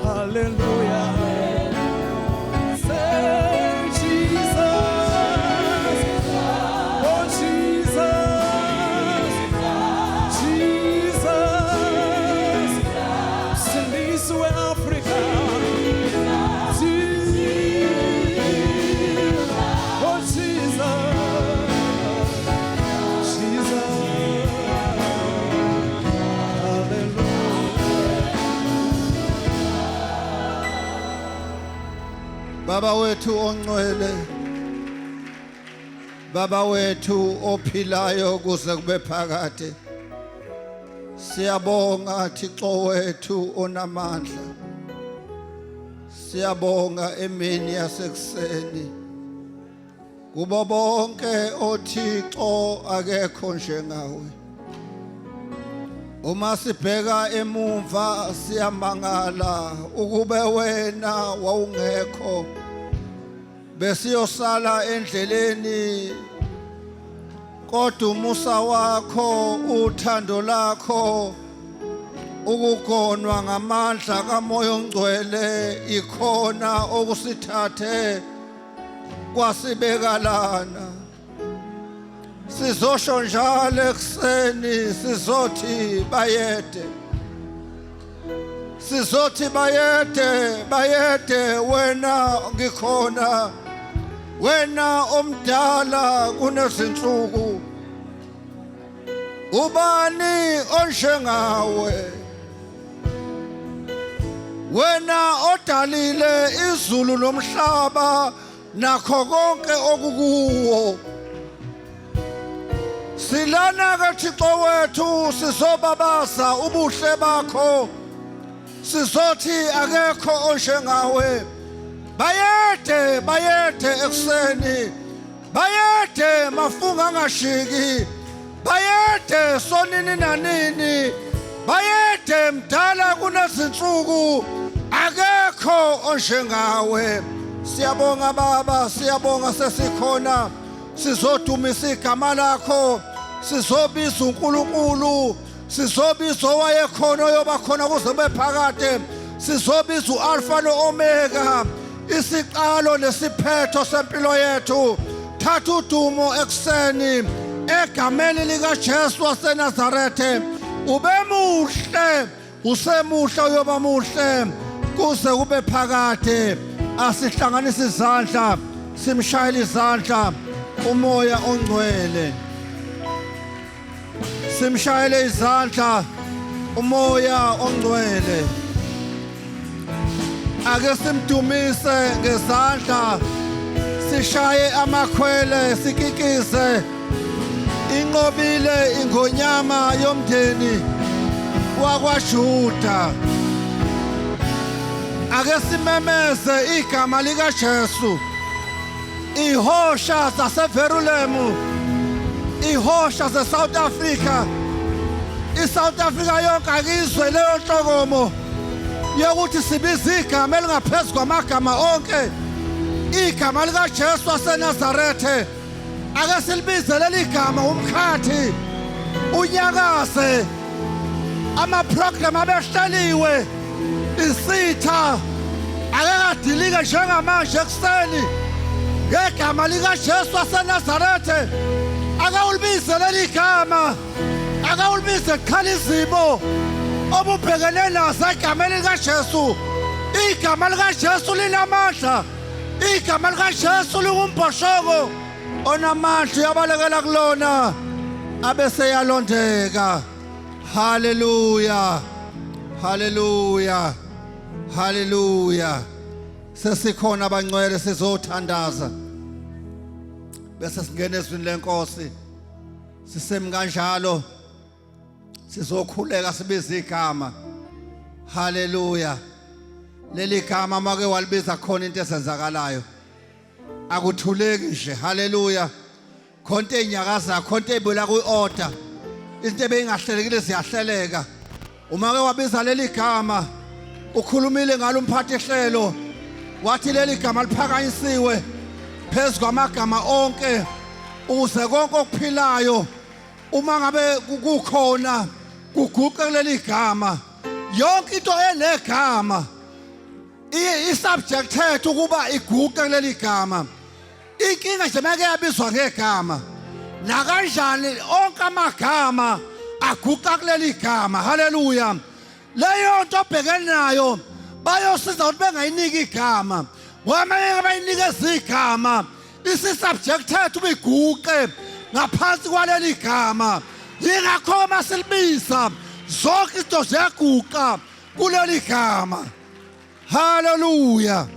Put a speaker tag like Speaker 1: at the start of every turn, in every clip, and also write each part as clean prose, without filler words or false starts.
Speaker 1: Hallelujah. Say Jesus. Oh Jesus. Jesus. Sing this way, Africa. Oh Jesus.
Speaker 2: Baba wethu ongcwele, Baba wethu ophilayo kuze kube phakade, siyabonga Thixo wethu onamandla, siyabonga emini yasekuseni, kubo bonke oThixo akekho njengawe. Uma sibheka emumva siyamangala ukube wena wawungekho besiyosala endleleni, kodwa umusa wakho, uthando lakho, ukugonwa ngamandla kaMoya oNgcwele ikhona okusithathe kwasibeka lana. Sizosho njalo ekuseni sizothi bayede, sizothi bayede, bayede wena ngikhona, wena omdala kunezinsuku. Ubani onjengawe, wena odalile izulu nomhlaba nakho konke okukuwo. Silana ke Thixo wethu sizobabaza ubuhle bakho, sizothi akekho onjengawe. Bayede, bayede ekuseni, bayede mafunga angashiki, bayede sonini nanini, bayede mdala kunezinsuku, akekho onjengawe. Siyabonga Baba, siyabonga sesikhona, sizodumisa igama lakho, sizobiza uNkulunkulu, sizobiza owayekhona oyobakhona kuze kube phakade, sizobiza uAlpha noOmega, isiqalo nesiphetho sempilo yethu. Thatha udumo ekuseni egameni likaJesu waseNazarethe. Ube muhle, usemuhle uyoba muhle kuze kube phakade. Asihlanganise izandla, simshayele izandla uMoya oNgcwele, simshayele izandla uMoya oNgcwele. Ake simdumise ngezandla, sishaye amakhwele, sikikize. Inqobile ingonyama yomndeni wakwaJuda. Ake simemeze igama likaJesu. Ihosha zaseVerulemu, ihosha zeSouth Africa, iSouth Africa yonke akizwe leyo nhlokomo yokuthi sibize igama elingaphezu kwamagama onke, igama likaJesu waseNazarethe. Ake silibize leli gama umkhathi unyakaze, amaprogram abehleliwe, isitha akekadilike njengamanje ekuseni ngegama likaJesu waseNazarethe. akawulibise leli gama akawulibise qhala izimo obubhekene nazo egameni likaJesu igama likaJesu linamandla igama likaJesu lingumbhoshongo onamandla yabalekela kulona abese yalondeka haleluya haleluya haleluya sesikhona abangcwele sizothandaza bese singena ezwini lenkosi sisemi kanjalo sizokhuleka sibiza igama haleluya leli gama make walibiza khona into esenzakalayo akuthuleki nje haleluya khonto enyakaza khonto ebula kuorder into ebeyingahlelekile siyahleleka uma ke wabiza leli gama ukhulumile ngalo umphathi ehlelo wathi leli gama liphakanyisiwe phezulu kwamagama onke ukuze konke okuphilayo uma ngabe kukhona kuguqe kuleli gama yonke into enegama i-subject ethu ukuba iguqe kuleli gama inkinga nje make yabizwa ngegama na kanjani onke amagama aguqa kuleli gama haleluya leyo nto obhekene nayo bayosiza ukuthi bengayiniki igama wamanye bayinikeza igama isi-subject ethu biguqe ngaphansi kwaleli gama yingakho masilibisa zonke izinto ziyaguqa kuleli gama haleluya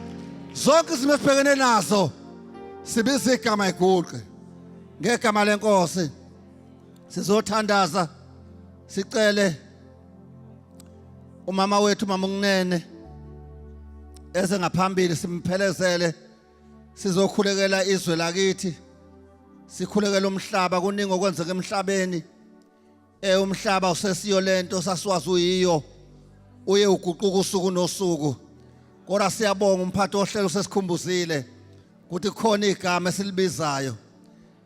Speaker 2: zonke izimo esibhekene nazo sibiza igama iguqe ngegama lenkosi sizothandaza sicele umama wethu mama unene eze ngaphambili simphelezele sizokhulekela izwe lakithi sikhulekela umhlaba kuningi okwenzeka emhlabeni umhlaba usesiyo lento sasiwazi uyiyo uye uguquka usuku nosuku kodwa siyabonga umphathi ohlelo sesikhumbuzile ukuthi khona igama esilibizayo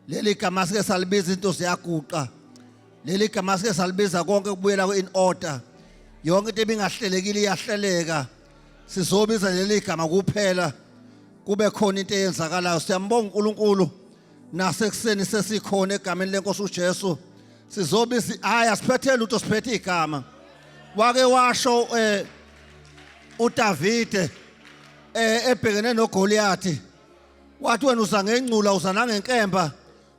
Speaker 2: leli gama sike salibiza into ziyaguqa leli gama sike salibiza konke kubuyela in order yonke into ebingahlelekile iyahleleka sizobiza leli gama kuphela kube khona into eyenzakalayo siyambonga uNkulunkulu nasekuseni sesikhona egameni lenkosi uJesu sizobiza haya siphethe lutho siphethe igama wake washo uDavide ebhekene noGoliathi wathi wena uza ngencula uza nangenkemba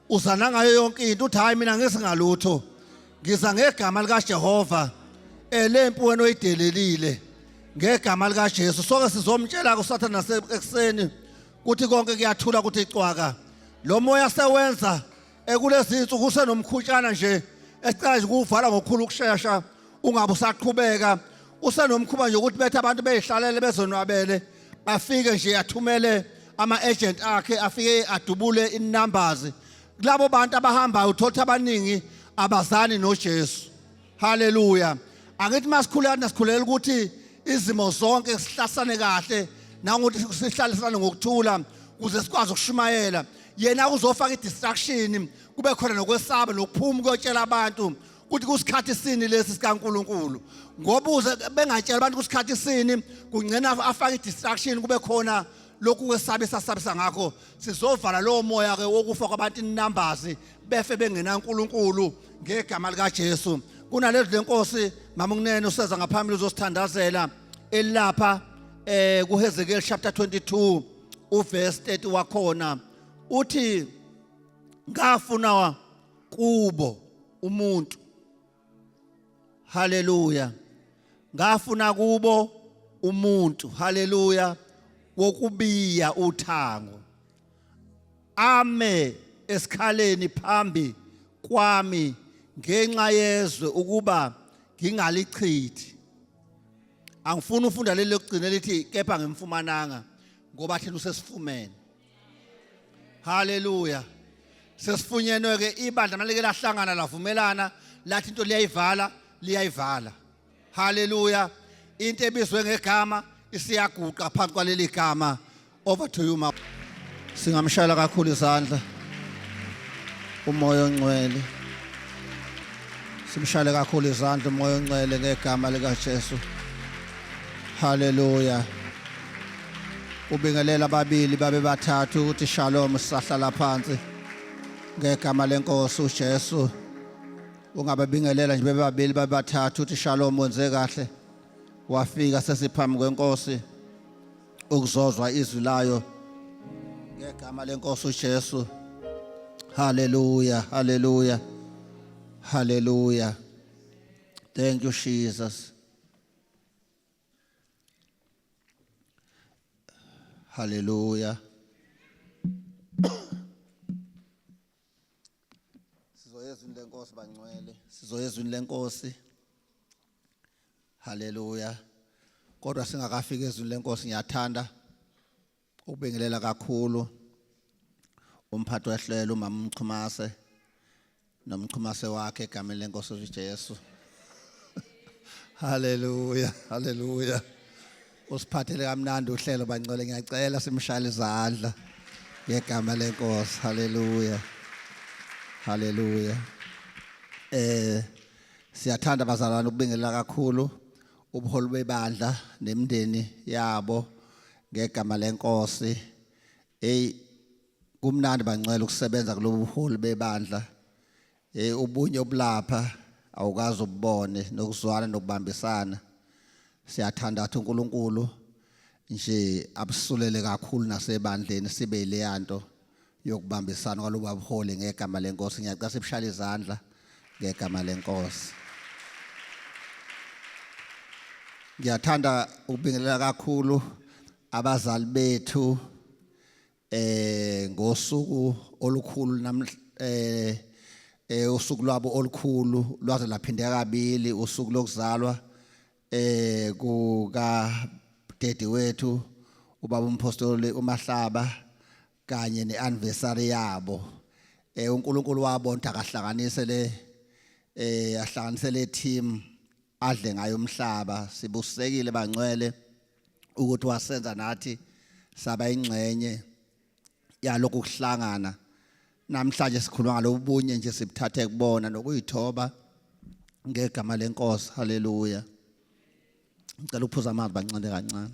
Speaker 2: uza nangayo yonke into uthi hayi mina ngisingalutho ngiza ngegama likaJehova lempi wena oyidelelile ngegama likaJesu soke sizomtshela kuSathane nasekuseni ukuthi konke kuyathula ukuthi icwaka lo moya sewenza kulezi insuku usenomkhutshana nje esicala nje kuvala ngokukhulu ukusheshsha ungabe usaqhubeka usenomkhuba nje ukuthi bethe abantu beyihlalele bezonwabele afike nje athumele ama-agent akhe afike adubule in-numbers kulabo bantu abahambayo uthola abaningi abazani noJesu haleluya angithi masikhulela ukuthi izimo zonke sihlasane kahle nangokuthi sihlalisane ngokuthula ukuze sikwazi ukushumayela yena uzofaka i-distraction kube khona nokwesaba nokuphuma ukuyotshela abantu ukuthi kusikhathi sini lesi sikaNkuluNkulu ngobuze bengatshela abantu kusikhathi sini kungcena afaka i-distraction kube khona lokhu kwesabisa ngakho sizovala lo moya ke wokufa kwabantu in-numbers befe bengena uNkulunkulu ngegama likaJesu kunalezo lenkosi mama unene useza ngaphambili uzosithandazela elapha kuHezekiel chapter 22 uverse 30 wakhona uthi ngafuna kubo umuntu haleluya ngafuna kubo umuntu haleluya wokubiya uthango ame esikhaleni phambi kwami ngenxa yezwe ukuba ngingalichithi angifuni ufunda leli lokugcina lithi kepha ngimfumananga ngoba thina usesifumene haleluya sesifunyenwe ke ibandla malike lahlangana lavumelana lathi into liyayivala haleluya into ebizwe ngegama isiyaguqa phansi kwaleli gama over to you ma singamshayela kakhulu izandla umoya ongcwele simshayele kakhulu izandla umoya ongcwele ngegama likaJesu haleluya ubingelela ababili babe bathathu ukuthi shalom sisahlala phansi ngegama lenkosi uJesu ungababingelela nje bebabili babathathu uthi shalom wenze kahle wafika sesiphambi kwenkosi ukuzozwa izwi layo ngegama lenkosi uJesu. Hallelujah, hallelujah, hallelujah. Thank you Jesus. Hallelujah. Sizoyezwini lenkosi bangcwele, sizoyezwini lenkosi. Hallelujah. Kodwa singakafika ezwini lenkosi ngiyathanda ukubingelela kakhulu umphathi wehlelo umama Mchumase nomchumase wakhe egameni lenkosi uJesu. Hallelujah, hallelujah. Usiphathele kamnandi uhlelo bangcwele ngiyacela simshayele izandla ngegama lenkosi. Hallelujah. Hallelujah. Siyathanda bazalwane ukubingelela kakhulu ubuholi bebandla nemndeni yabo ngegama lenkosi. Kumnandi bangcwele ukusebenza kulobu buholi bebandla. Ubunye obulapha awukazi ubone nokuzwana nokubambisana. Siyathanda ukuthi uNkulunkulu nje abusulele kakhulu nasebandleni sibe leyanto yokubambisana kwalobu buholi ngegama lenkosi. Ngiyacela sibshayele izandla ngegama lenkosi. Ngiyathanda ukubingelela kakhulu abazali bethu ngosuku olukhulu usuku lwabo olukhulu lwaze laphindeka kabili usuku lokuzalwa kuka daddy wethu ubaba umpostoli uMahlaba kanye neanniversary yabo. uNkulunkulu wabonta akahlanganise ahlanganise le team adle ngayo umhlaba. Sibusekile bangcwele ukuthi wasenza nathi saba ingcenye yalokhu kuhlangana. Namhlanje sikhuluma ngalobunye nje sibuthathe kubona nokuyithoba ngegama lenkosi. Hallelujah. Ngicela uphuza amanzi bancane kancane.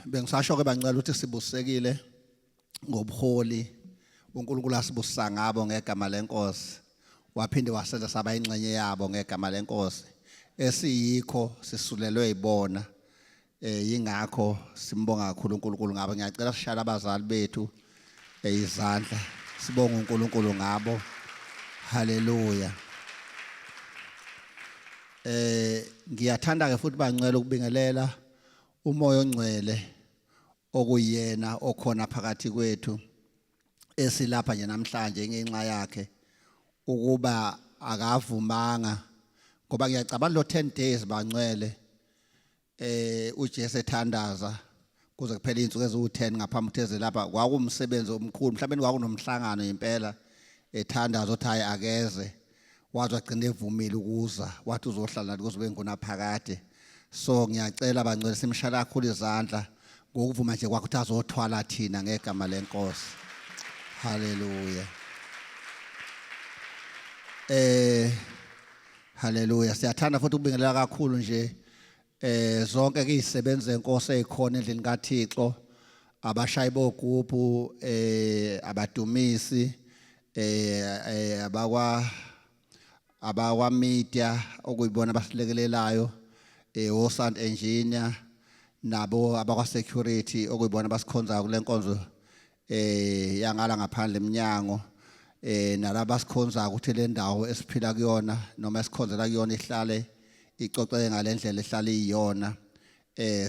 Speaker 2: Bengisasho ke bancela ukuthi sibusekile ngobuholi uNkulunkulu asibusa ngabo ngegama lenkosi. Waphinde wasenza saba ingcenye yabo ngegama lenkosi. Esiyikho sisulelwe ibona. Yingakho simbonga kakhulu uNkulunkulu ngabo. Ngiyacela sishaya abazali bethu izandla sibonga uNkulunkulu ngabo. Hallelujah. Ngiyathanda ke futhi bangcwele ukubingelela umoya ongcwele okuyena okhona phakathi kwethu esilapha nje namhlanje ngenxa yakhe ukuba akavumanga ngoba ngiyacabanga lo 10 days bangcwele uJesu ethandaza kuze kuphele izinsuku eziwu10 ngaphambi kutheze lapha kwakumsebenzi omkhulu. Mhlawumbe kwakunomhlangano impela ethandaza uthi hayi akeze waze wagcina evumile ukuza wathi uzohlala nathi kuze kube ngunaphakade. So ngiyacela bangcwele simshaya kakhulu izandla ngokuvuma nje kwakho ukuthi azothwala thina ngegama lenkosi. Hallelujah. Hallelujah. Siyathanda futhi ukubingelela kakhulu nje zonke ke izisebenzi zenkosi ezikhona endlini kaThixo, abashayi bogubhu, abadumisi, abakwa media okuyibona abasilekelelayo, sound engineer nabo abakwa security okuyibona basikhonza kule nkonzo yangala ngaphandle eminyango, nalabo basikhonza ukuthi le ndawo esiphila kuyona noma esikhonzela kuyona ihlale icoceke ngalendlela ehlala iyona.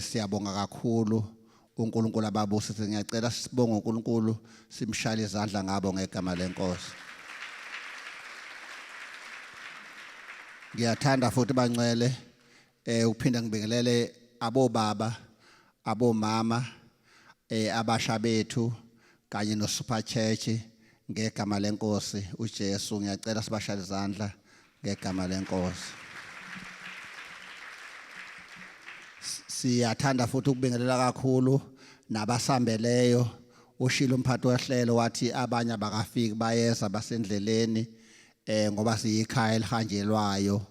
Speaker 2: Siyabonga kakhulu uNkulunkulu ababusise. Ngiyacela sibonge uNkulunkulu simshayele izandla ngabo ngegama lenkosi. Ngiyathanda futhi bangcwele ukuphinda ngibingelele abobaba abomama abasha bethu kanye no super church ngegama lenkosi uJesu. Ngiyacela sibashayele izandla ngegama lenkosi. Siyathanda futhi ukubingelela kakhulu nabasambeleyo. Ushilo umphathi wehlelo wathi abanye abakafiki bayeza basendleleni ngoba siyikhaya elihanjelwayo.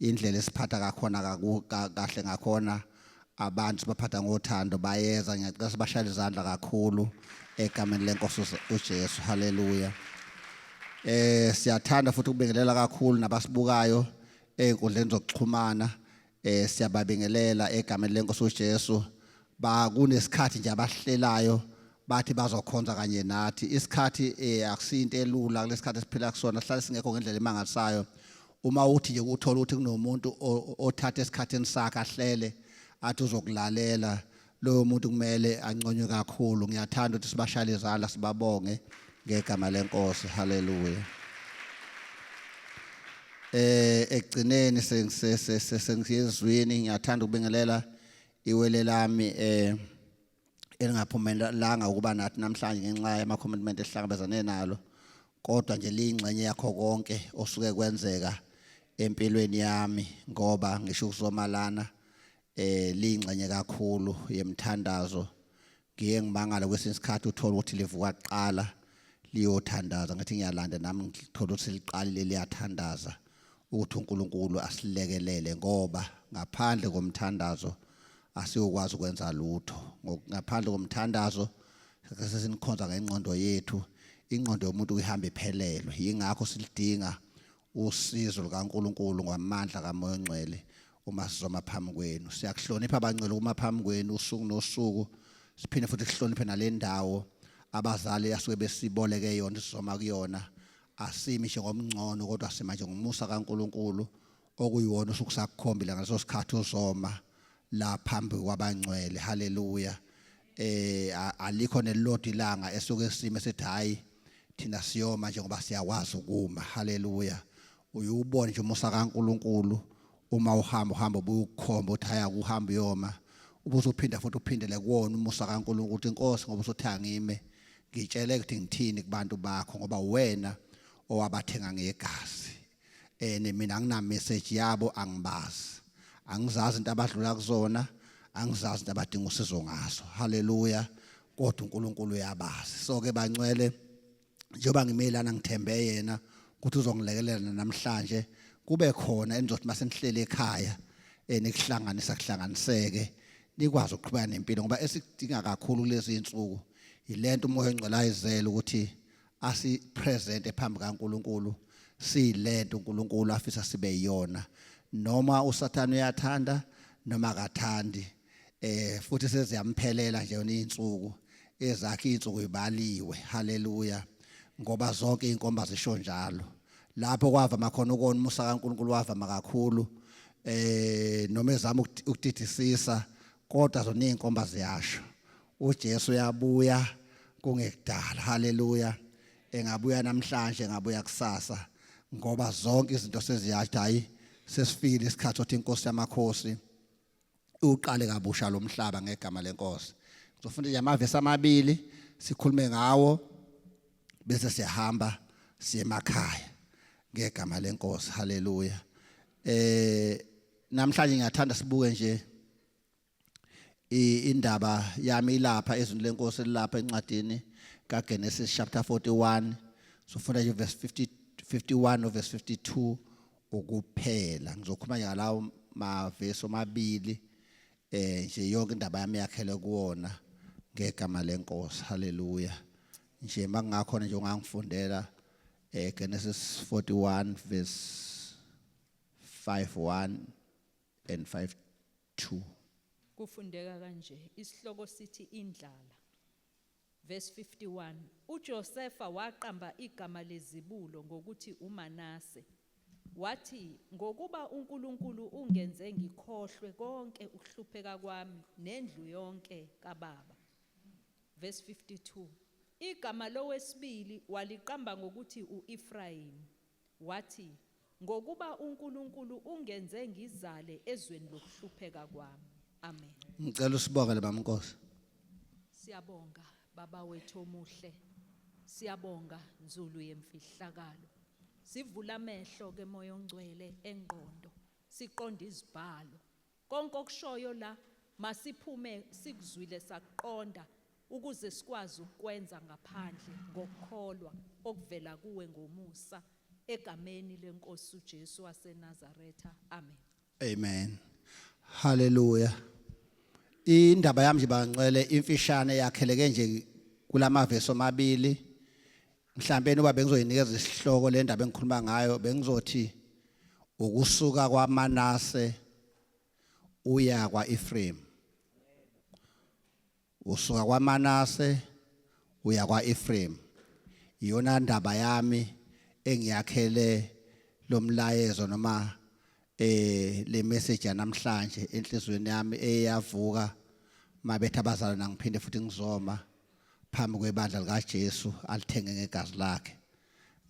Speaker 2: Indlela esiphatha kakhona kahle ngakhona abantu sibaphatha ngothando bayeza. Ngiyacela sibashayele izandla kakhulu egameni lenkosi uJesu. Haleluya. Siyathanda futhi ukubingelela kakhulu nabasibukayo einkundleni zokuxhumana. Siyababingelela egameni lenkosi uJesu. Kunesikhathi nje abahlelayo bathi bazokhonza kanye nathi. Isikhathi akusinto elula kulesikhathi esiphila kusona. Sihlale singekho ngendlela emangalisayo. Uma uthi nje uthola ukuthi kunomuntu othatha esikhathini sakhe ahlele athi uzokulalela, lowo muntu kumele anconywe kakhulu. Ngiyathanda ukuthi sibashayele izandla sibabonge ngegama lenkosi. Haleluya. Ekugcineni sengiyezwini ngiyathanda ukubingelela iwele lami elingaphumelelanga ukuba nathi namhlanje ngenxa yama-commitment esihlangabezane nalo, kodwa nje liyingxenye yakho konke osuke kwenzeka empilweni yami, ngoba ngisho ukuzomalana liyingxenye kakhulu yemthandazo. Ngiye ngimangala kwesinye isikhathi uthola ukuthi livuka kuqala liyothandaza, ngathi ngiyalanda nami ngithola ukuthi liqalile liyathandaza ukuthi uNkulunkulu asilekelele, ngoba ngaphandle komthandazo asiyokwazi ukwenza lutho. Ngaphandle komthandazo sesinikhonza ngengqondo yethu, ingqondo yomuntu ihamba iphelelwe. Yingakho silidinga usizo lukaNkulunkulu ngamandla kaMoya oNgcwele uma sizoma phambi kwenu. Siyakuhlonipha abangcwele uma phambi kwenu usuku nosuku. Siphinde futhi sihloniphe nale ndawo abazali asuke besiboleke yona sizoma kuyona. Asimi nje ngomngcono kodwa sima nje ngomusa kaNkulunkulu okuyiwona usuku sakukhombela ngaleso sikhathi uzoma la phambi kwabangcwele. Haleluya. Alikho nelilodwa ilanga esuke sime sethi hayi thina siyoma nje ngoba siyakwazi ukuma. Haleluya. Uyubona nje umusa kaNkulunkulu uma uhamba ubukhomba uthi haya kuhamba uyoma, ubuzophinda futhi uphindele kuwona umusa kaNkulunkulu ukuthi inkosi ngoba usuthi ngime ngitshele ukuthi ngithini kubantu bakho ngoba wena owabathenga ngegazi. Mina angina message yabo, angibazi, angizazi into abadlula kuzona, angizazi into abadinga usizo ngazo. Haleluya. Kodwa uNkulunkulu uyabazi. So ke bangcwele, njengoba ngimelana ngithembe yena ukuthi uzongilekelela namhlanje, kube khona enizothi masenihlele ekhaya nikuhlanganisa kuhlanganiseke nikwazi ukuqhubeka nempilo, ngoba esikudinga kakhulu kulezi insuku ilento uMoya oNgcwele ayizele ukuthi asipresente phambi kaNkulunkulu, siyilento uNkulunkulu afisa sibe yiyona, noma uSathane uyathanda noma akathandi. Futhi seziyamphelela nje insuku ezakhe, insuku ibaliwe. Haleluya. Ngoba zonke inkomba zisho njalo. Lapho kwavama khona ukona umusa kaNkulunkulu wavama kakhulu, noma ezama ukudidisisa, kodwa zona inkomba ziyasho uJesu uyabuya kungekudala. Haleluya. Engabuya namhlanje, engabuya kusasa, ngoba zonke izinto seziyasho hayi sesifikile isikhathi sokuthi inkosi yamakhosi uqale kabusha lo mhlaba ngegama lenkosi. Ngizofunda nje amavesi amabili sikhulume ngawo bese siyahamba siye emakhaya ngegama lenkosi. Haleluya. Namhlanje ngiyathanda sibuke nje indaba yami ilapha ezweni lenkosi lapha encwadini kaGenesis chapter 41. Sifunda nje verse 51 no verse 52 ukuphela. Ngizokhuluma ngalawo mavesi omabili nje yonke indaba yami yakhele kuwona ngegama lenkosi. Haleluya. Nje makungakhona nje ungangifundela Genesis 41 verse 5:1 and 5:2.
Speaker 3: Kufundeka kanje. Isihloko sithi indlala. Verse 51. uJosefa waqamba igama lezibulo ngokuthi uManase. Wathi ngokuba uNkulunkulu ungenze ngikhohlwe konke ukuhlupheka kwami nendlu yonke kababa. Verse 52. Igama lowesibili waliqamba ngokuthi uEfraim. Wathi ngokuba uNkulunkulu ungenze ngizale ezweni lokuhlupheka kwami. Amen.
Speaker 2: Ngicela usibonge bamnkosi.
Speaker 3: Siyabonga baba wethu omuhle. Siyabonga nzulu yemfihlakalo. Sivula amehlo ke Moya oNgcwele engqondo. Siqonda izibhalo. Konke okushoyo la masiphume sikuzwile saqonda ukuze sikwazi ukwenza ngaphandle ngokukholwa okuvela kuwe ngomusa egameni lenkosi uJesu waseNazaretha. Amen.
Speaker 2: Amen. Hallelujah. Indaba yami nje bangcwele imfishane yakheleke nje kulamavesi amabili. Mhlambe noba bengizoyinikeza isihloko le ndaba engikhuluma ngayo bengizothi ukusuka kwaManase uya kwaEfrem. Usuka kwaManase uya kwaEfrem. Iyona ndaba yami engiyakhele lomlayezo noma le message yanamhlanje enhlizweni yami eyavuka mabethi abazalwana ngiphinde futhi ngizoma phambi kwebandla likaJesu alithenge ngegazi lakhe.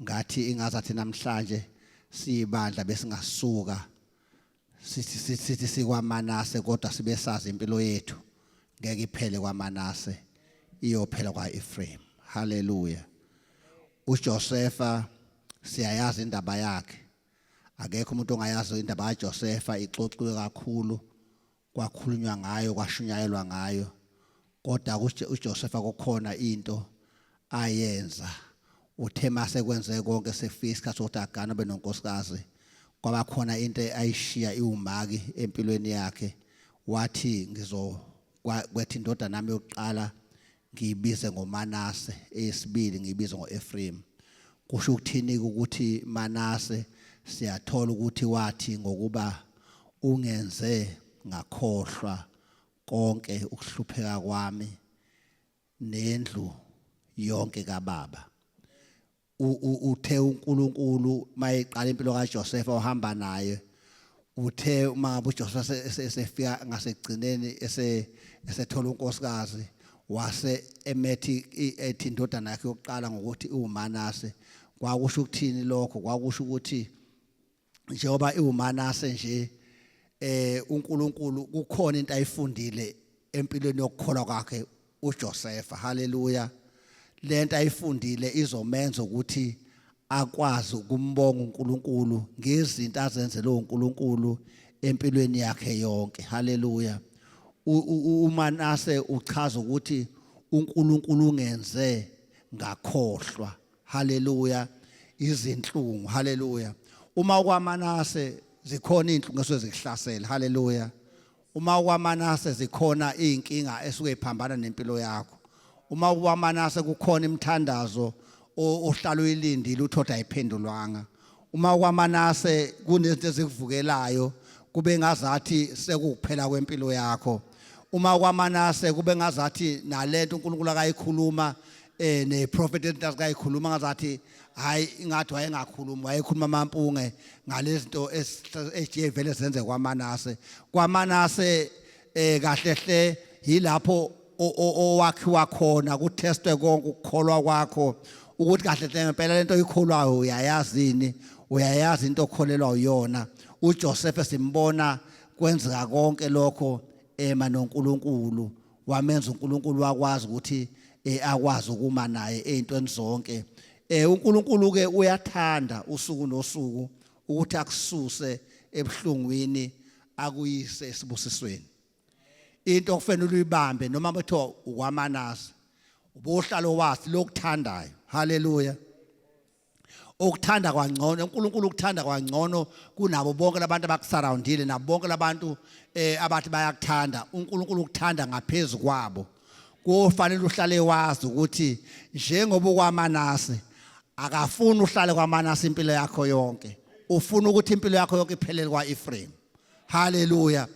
Speaker 2: Ngathi ingazathi namhlanje siyibandla besingasuka sithi sikwaManase kodwa sibe sazi impilo yethu ngeke iphele kwaManase iyophela kwaEfrem. Hallelujah. uJosepha siyayazi indaba yakhe. Akekho umuntu ongayazi indaba kaJosepha, ixoxiwe kakhulu, kwakhulunywa ngayo, kwashunyayelwa ngayo. Kodwa uJosepha kukhona into ayenza. Uthe mase kwenze konke sefika isikhathi sokuthi agane abe nonkosikazi, kwaba khona into ayishiya iwumaki empilweni yakhe. Wathi ngizokwethi indodana nami yokuqala ngiyibize ngoManase, eyesibili ngiyibize ngoEfrem. Kusho ukuthini ukuthi Manase siyathola ukuthi wathi ngokuba ungenze ngakhohlwa konke ukuhlupheka kwami nendlu yonke kaBaba. Uthe uNkulunkulu mayeqala impilo kaJosepha ohamba naye, uthe uma uJosepha esefika ngasekugcineni esethola unkosikazi wase emethi ethi indodana yakhe yokuqala ngokuthi uManase. Kwakusho ukuthini lokho? Kwakusho ukuthi njengoba iwuManase nje uNkulunkulu kukhona into ayifundile empilweni yokukholwa kwakhe uJosepha. Hallelujah. Lento ayifundile izomenza ukuthi akwazi ukumbonga uNkulunkulu ngezinto azenzele uNkulunkulu empilweni yakhe yonke. Hallelujah. uManase uchaza ukuthi uNkulunkulu ungenze ngakhohlwa. Hallelujah. Izinhlungu. Hallelujah. Uma kwaManase zikhona izinhlungu esezikuhlasela. Hallelujah. Uma kwaManase zikhona izinkinga esuke iphambana nempilo yakho. Uma kwaManase kukhona imithandazo ohlala uyilindile uthola ayiphendulwanga. Uma kwaManase kunezinto ezikuvukelayo kube ngazathi sekuphela kwempilo yakho. Uma kwaManase kube ngazathi nalento uNkulunkulu akayikhuluma neprofeti entazikayikhuluma ngazathi hayi ingathi wayengakhuluma, wayekhuluma amampunge ngalezinto ejevele zenze kwaManase. KwaManase kahle hle yilapho owakhiwa khona kutestwe konke ukukholwa kwakho ukuthi kahle hle ngempela lento oyikholwayo uyayazini, uyayazi into okholelwa uyona. uJoseph simbona kwenzeka konke lokho noNkulunkulu, wamenza uNkulunkulu wakwazi ukuthi akwazi ukuma naye ezintweni zonke. uNkulunkulu ke uyathanda usuku nosuku ukuthi akususe ebuhlungwini akuyise esibusisweni. Into okufanele uyibambe noma bethiwa ukwaManase ubohlalo wathi lokuthandayo. Hallelujah. Ukuthanda kwangcono, uNkulunkulu ukuthanda kwangcono kunabo bonke labantu abakusurroundile nabo bonke labantu abathi bayakuthanda. uNkulunkulu ukuthanda ngaphezulu kwabo. Kufanele uhlale wazi ukuthi njengoba kwaManase akafuni uhlale kwaManase impilo yakho yonke, ufuna ukuthi impilo yakho yonke iphelele kwaEfrem. Hallelujah.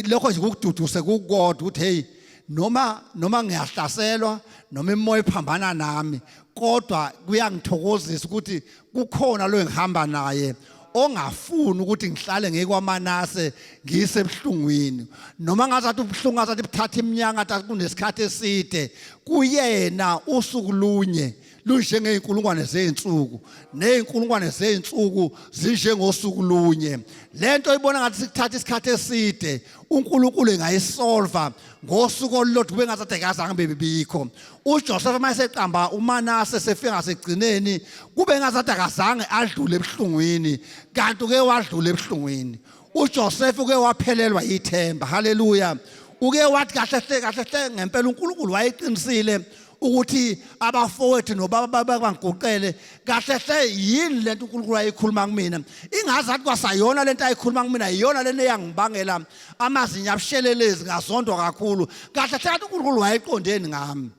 Speaker 2: Lokho nje ukududuse kukodwa ukuthi hey noma ngiyahlaselwa noma imoya iphambana nami, kodwa kuyangithokozisa ukuthi kukhona lo engihamba naye ongafuni ukuthi ngihlale ngekwaManase ngise ebuhlungwini. Noma ngazathi ubuhlungu ngazathi buthatha iminyaka ngathi kunesikhathi eside, kuyena usuku lunye lunjengeyinkulungwane zeinsuku, neyinkulungwane zeinsuku zinjengosuku lunye. Lento ibona ngathi sikuthatha isikhathi eside, uNkulunkulu engayisolva ngosuku olulodwa bengazathi kazange bebikho. uJoseph mayeseqamba uManase sefika ngasekugcineni kube ngazathi akazange adlule ebuhlungwini, kanti ke wadlula ebuhlungwini. uJoseph ke waphelelwa ithemba. Hallelujah. uke wathi kahle ngempela uNkulunkulu wayeqinisile ukuthi abafowethu nobaba babanguqele kahle yini lento uNkulunkulu ayikhuluma kumina ingazathi kwasayona lento ayikhuluma kumina iyona lento eyangibangela amazinyo abushelelezi ngazondwa kakhulu kahle kathi uNkulunkulu wayeqondeni ngami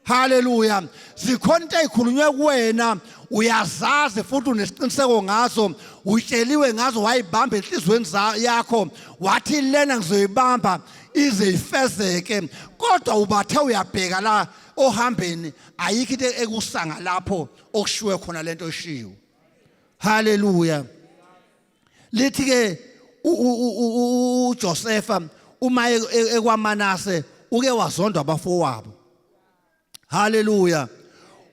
Speaker 2: haleluya zikhona into ezikhulunywe kuwena uyazazi futhi unesiqiniseko ngazo utsheliwe ngazo wayibamba enhlizweni yakho wathi lena ngizoyibamba ize ifezeke kodwa ubathe uyabheka la ohambeni ayikho into ekusanga lapho okushiwe khona lento eshiwo haleluya lithi ke uJosepha uma ekwaManase uke wazondwa abafowabo haleluya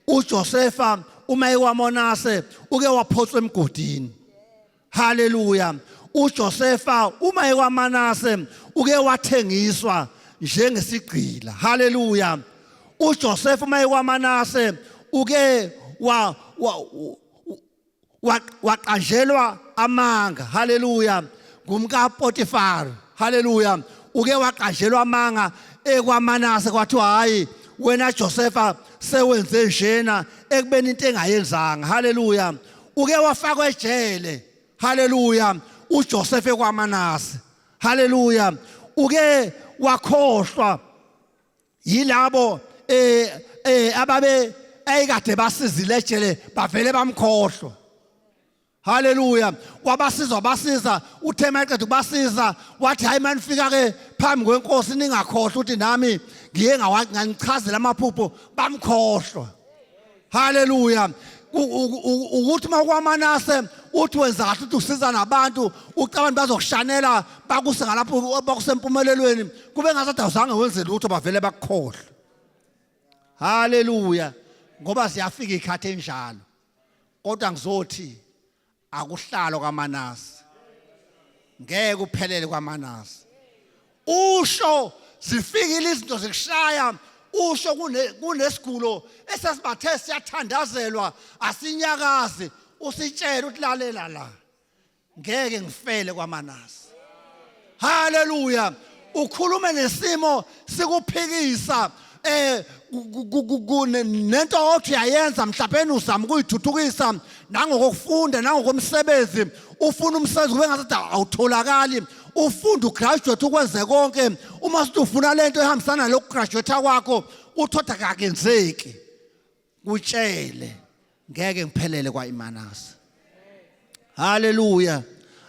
Speaker 2: uJosepha uma ekwaManase uke waphotswa emgodini haleluya uJosepha uma ekwaManase uke wathengiswa njengesigqila haleluya uJosepha uma ekwaManase uke waqanjelwa amanga haleluya ngumka Potifar haleluya uke waqanjelwa amanga ekwaManase kwathi hayi wena Josepha sewenze njena ekubeni into engayenzanga haleluya uke wafakwa ejele haleluya uJosepha ekwaManase haleluya uke wakhohlwa yilabo ababe ayikade basizile ejele bavele bamkhohlwa haleluya wabasiza uthema eqeda ukubasiza wathi hayi manifika ke phambi kwenkosi ningakhohlwa ukuthi nami ngiye nganichazela amaphupho bamkhohlwa haleluya ukuthi makwaManase uthi wenza kahle ukuthi usiza nabantu ucabanga bazokushanela bakuse ngalapho bakusempumelelweni kube ngazathi awuzange wenze lutho bavele bakukhohlwa haleluya ngoba siyafika ikhathi enjalo kodwa ngizothi akuhlalo kwaManase ngeke uphelele kwaManase usho zifikile izinto zikushaya usho kunesigulo esasibathe siyathandazelwa asinyakazi usitshela uthi lalela la ngeke ngifele kwaManase haleluya ukhulume nesimo sikuphikisa nento othi yayenza mhlawumbe uzama ukuyithuthukisa nangokufunda nangokomsebenzi ufuna umsebenzi kube ngathi awutholakali ufunda ugraduate ukwenze konke uma sithi ufuna lento ehambisana lokugraduate kwakho uthoda kakenzeki kutshele ngeke ngiphelele kwaManase haleluya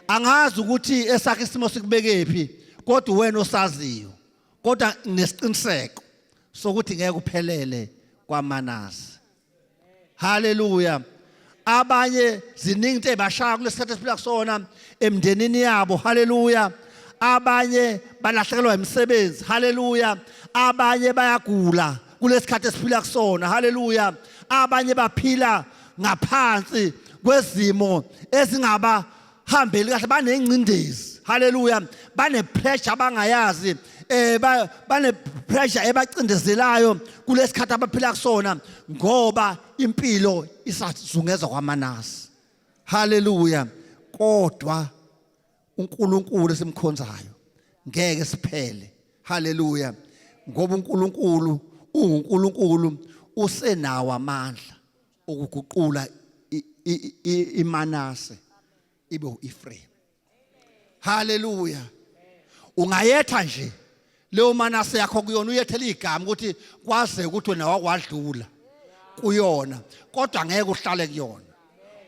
Speaker 2: angazi ukuthi esakhe isimo sikubekephi kodwa wena osaziyo kodwa nesiqiniseko sokuthi ngeke uphelele kwaManase haleluya abanye ziningi into ebashaya kulesikhathi esiphila kusona emndenini yabo haleluya abanye balahlekelwa imisebenzi haleluya abanye bayagula kulesikhathi esiphila kusona haleluya abanye baphila ngaphansi kwezimo ezingaba hambeli kahle banengcindezi haleluya bane pressure abangayazi bane pressure ebacindezelayo kulesikhathi abaphila kusona ngoba impilo isazungeza kwaManase haleluya kodwa uNkulunkulu esimkhonzayo ngeke siphele haleluya ngoba uNkulunkulu uNkulunkulu usenawo amandla ukuguqula iManase ibe uEfrem haleluya ungayetha nje leyo Manase yakho kuyona uyethela igama ukuthi kwaze ukuthi wena wakwadlula kuyona kodwa ngeke uhlale kuyona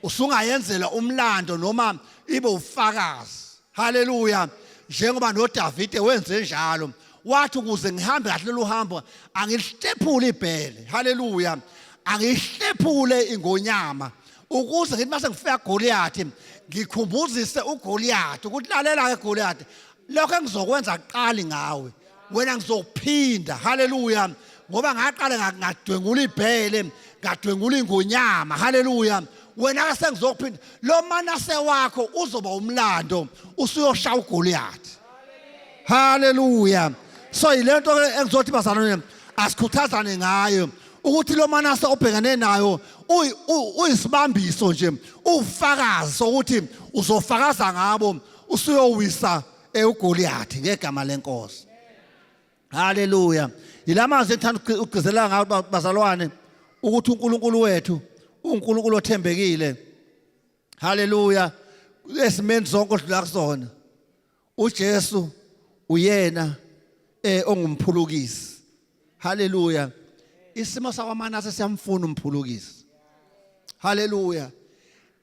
Speaker 2: usungayenzela umlando noma ibe ufakazi haleluya njengoba noDavide wenze njalo wathi ukuze ngihambe kahle luhambo angihlephule ibhele haleluya angihlephule ingonyama ukuze ngithi mase ngifika Goliath ngikhumbuzise uGoliath ukuthi lalela ke Goliath lokho engizokwenza kuqali ngawe wena ngizophinda haleluya ngoba ngaqala ngadwengula ibhele ngadwengula ingonyama haleluya wena ke sengizophinda lo Manase wakho uzoba umlando usuyoshaya uGoliath haleluya so ilento engizothi bazalwane asikhuthazane ngayo ukuthi lo Manase obhekane nayo uyisibambiso nje ufakazi sokuthi uzofakaza ngabo usuyowisa uGoliath ngegama lenkosi Haleluya. Yilamazwi ethanda ukugcizelela ngawo bazalwane ukuthi uNkulunkulu wethu uNkulunkulu othembekile. Haleluya. Esimeni zonke odlula kusona. uJesu uyena ongumphulukisi. Haleluya. Isimo sakwaManase siyamfuna umphulukisi. Haleluya.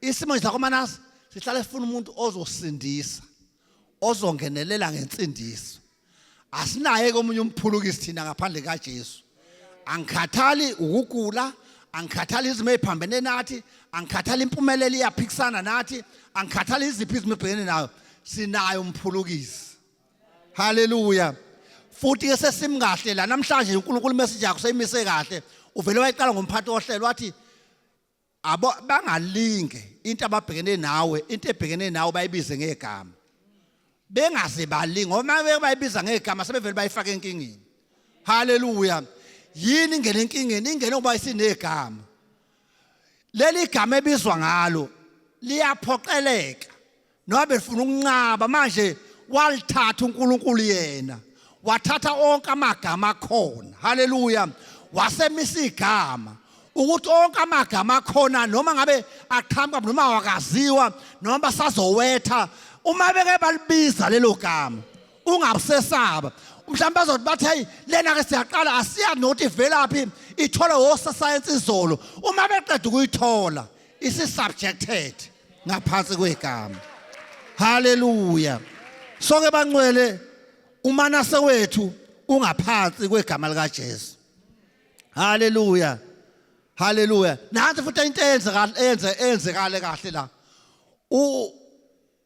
Speaker 2: Isimo sakwaManase sihlala sifuna umuntu ozosindisa, ozongenelela ngensindiso. Asinaye komunye umphulukisi thina ngaphandle kaJesu. Angikhathali ukugula, angikhathali izimo eziphambene nathi, angikhathali impumelelo iyaphikisana nathi, angikhathali iziphi izimo ebhekene nayo. Sinayo umphulukisi. Haleluya. Futhi ke sesimkahle la namhlanje uNkulunkulu message yakho seyimise kahle. Uvele wayiqala ngomphathi ohlelo wathi abo bangalinge into ababhekene nawe, into ebhekene nawe bayibize ngegama. Bengaze balinge ngoba bayibiza ngegama sebevele bayifaka enkingeni. Haleluya. Yini ingene enkingeni? Ingene ngoba isinegama. Leli gama ebizwa ngalo liyaphoqeleka. Noma befuna ukunqaba manje walithatha uNkulunkulu yena. Wathatha onke amagama akhona. Haleluya. Wasemisa igama ukuthi onke amagama akhona noma ngabe aqhamuka noma wakaziwa noma basazowetha uma beke balibiza lelo gama ungabusesaba. Mhlawumbe bazothi bathi hey lena ke siyaqala asiyazi nokuthi ivelaphi ithola oscience izolo. Uma beqeda ukuyithola isi subjected ngaphansi kwegama. Haleluya. Sonke bangcwele uManase wethu ungaphansi kwegama lika Jesu. Haleluya. Haleluya. Nansi futhi into enzekale kahle la.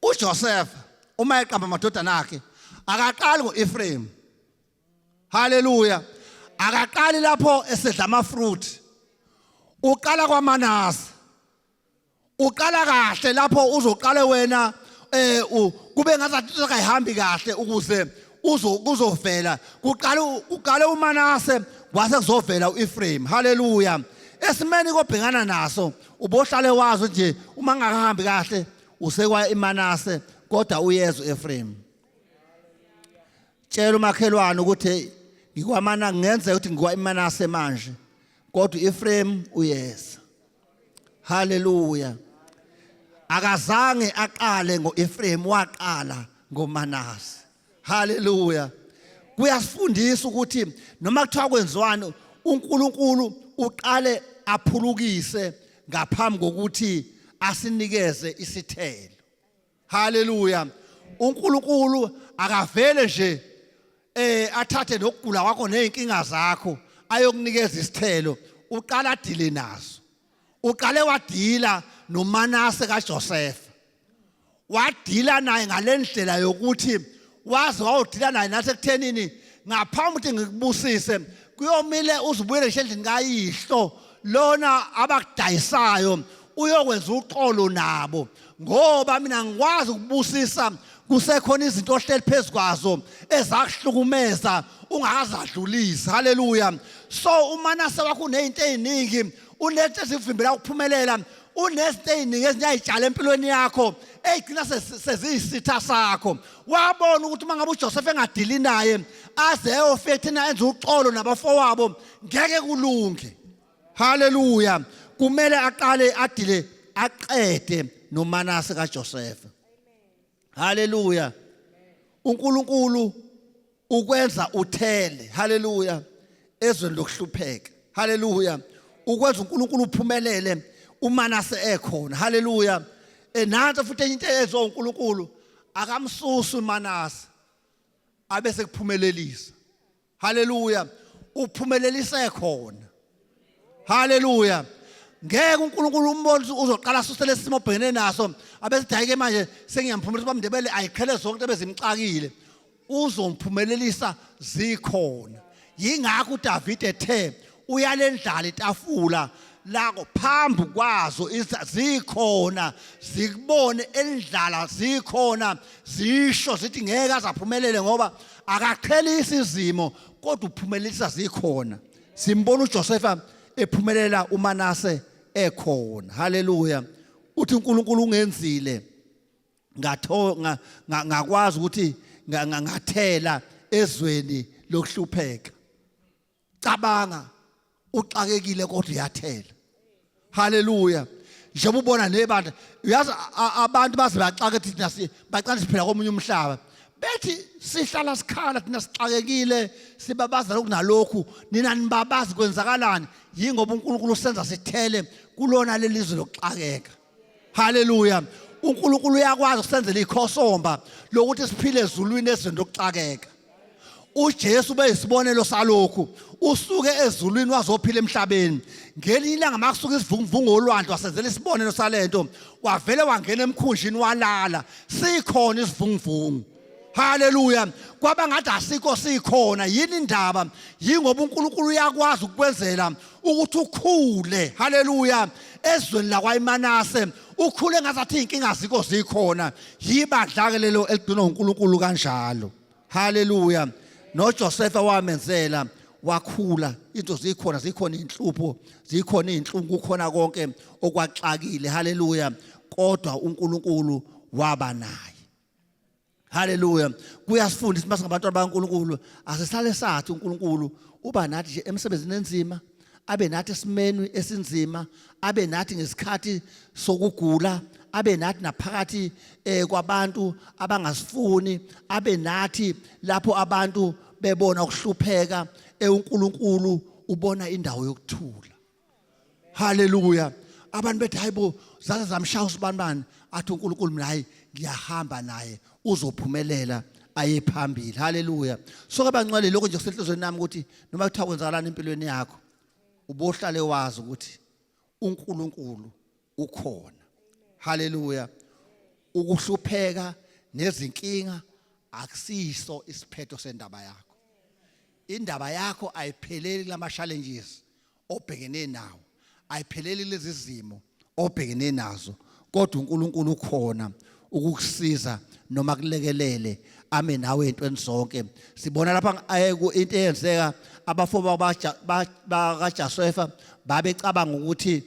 Speaker 2: uJoseph uma eqamba amadodana akhe akaqali ngoEphraim. Haleluya. Akaqali lapho esedla amafruit. Uqala kwaManase. Uqala kahle lapho uzoqala wena kube ngazathi akayihambi kahle ukuze kuzovela uqale uManase wase kuzovela uEphraim. Haleluya. Esimeni kobhekana naso ubohlale wazi nje uma ngakahambi kahle usekwa iManase kodwa uyeza uEphraim. Tshela umakhelwane ukuthi ngikwamana ngenze ukuthi ngikwa iManase manje kodwa uEphraim uyeza. Haleluya. Akazange aqale ngoEphraim, waqala ngoManase. Haleluya. Kuyasifundisa ukuthi noma kuthiwa kwenziwani uNkulunkulu uqale aphulukise ngaphambi kokuthi asinikeze isithelo. Haleluya. uNkulunkulu akavele nje athathe nokugula kwakho nezinkinga zakho ayokunikeza isithelo. Uqala adile nazo. Uqale wadila noManase kaJoseph. Wadila naye ngalendlela yokuthi wazi wawudila naye nasekuthenini ngaphambi ukuthi ngikubusise kuyomile uzibuyele endlini kayihlo lona abakudayisayo uyokwenza uxolo nabo ngoba mina ngikwazi ukubusisa kusekhona izinto ohleli phezukwazo ezakuhlukumeza ungakazadlulisi. Haleluya. So uManase wakho unezinto eziningi, unezinto ezivimbela ukuphumelela, unezinto eziningi ezinyayitshala empilweni yakho egcina seziyisitha sakho. Wabona ukuthi mangabe uJoseph engadili naye aze eyofethina enze uxolo nabafowabo ngeke kulunge. Haleluya. Kumele aqale adile aqede noManase kaJoseph. Haleluya. uNkulunkulu ukwenza uthele. Haleluya. Ezweni lokuhlupheka. Haleluya. Ukwenza uNkulunkulu uphumelele uManase ekhona. Haleluya. Nansi futhi into eyenziwa uNkulunkulu akamsusi uManase abese kuphumelelisa. Haleluya. Uphumelelisa ekhona. Haleluya. Ngeke uNkulunkulu umbone uzoqala susele isimo obhekene naso abese dayike manje sengiyamphumela bamndebele ayiqhele zonke ebezimxakile. Uzomphumelelisa zikhona. Yingakho uDavid ethe uyalendlala itafula lako phambi kwazo zikhona, zikubone endlala zikhona, zisho zithi ngeke azaphumelele ngoba akaqhelisa izimo kodwa uphumelelisa zikhona. Simbona uJoseph ephumelela uManase ekhona. Haleluya. Uthi uNkulunkulu ungenzile ngakwazi ukuthi ngathela ezweni lokuhlupheka cabanga uxakekile kodwa uyathela haleluya njengoba ubona nebantu uyazi abantu baze baxake thina baqala siphila komunye umhlaba bethi sihlala sikhala thina sixakekile sibabaza lokunalokhu nina nibabazi kwenzakalani yingoba uNkulunkulu usenza sithele kulona lelizwe lokuxakeka haleluya uNkulunkulu uyakwazi ukusenzela ikhosomba lokuthi siphile ezulwini ezweni lokuxakeka uJesu beyisibonelo salokhu usuke ezulwini wazophila emhlabeni ngelinye ilanga makusuka isivunguvungu olwandle wasenzela isibonelo salento wavele wangena emkhunjini walala sikhona isivunguvungu haleluya kwaba ngathi asikho sikhona yini indaba yingoba uNkulunkulu uyakwazi ukukwenzela ukuthi ukhule haleluya ezweni lakwaManase ukhule ngazathi inkinga zikho zikhona yibandla ke lelo eliduna uNkulunkulu kanjalo haleluya noJosepha wamenzela wakhula into zikhona inhlupho zikhona inhlungu kukhona konke okwaxakile haleluya kodwa uNkulunkulu waba naye haleluya kuyasifundisa mase ngabantwana bakaNkulunkulu asisale sathi uNkulunkulu uba nathi nje emsebenzini enzima abe nathi esimeni esinzima abe nathi ngesikhathi sokugula abe nathi naphakathi kwabantu abangasifuni abe nathi lapho abantu bebona ukuhlupheka uNkulunkulu ubona indawo yokuthula haleluya abantu bethi hayibo zaze zamshaya usibanibani athi uNkulunkulu mina hayi ngiyahamba naye uzophumelela aye phambili haleluya soke bancwele lokho nje kusenhlizweni nami ukuthi noma kuthiwa kwenzakalani empilweni yakho ubohlale wazi ukuthi uNkulunkulu ukhona haleluya ukuhlupheka nezinkinga akusiso isiphetho sendaba yakho indaba yakho ayipheleli lama challenges obhekene nawo ayipheleli lezi zimo obhekene nazo kodwa uNkulunkulu ukhona ukukusiza noma kulekelele ame nawe entweni zonke sibona lapha into eyenzeka abafowabo bakaJosepha babecabanga ukuthi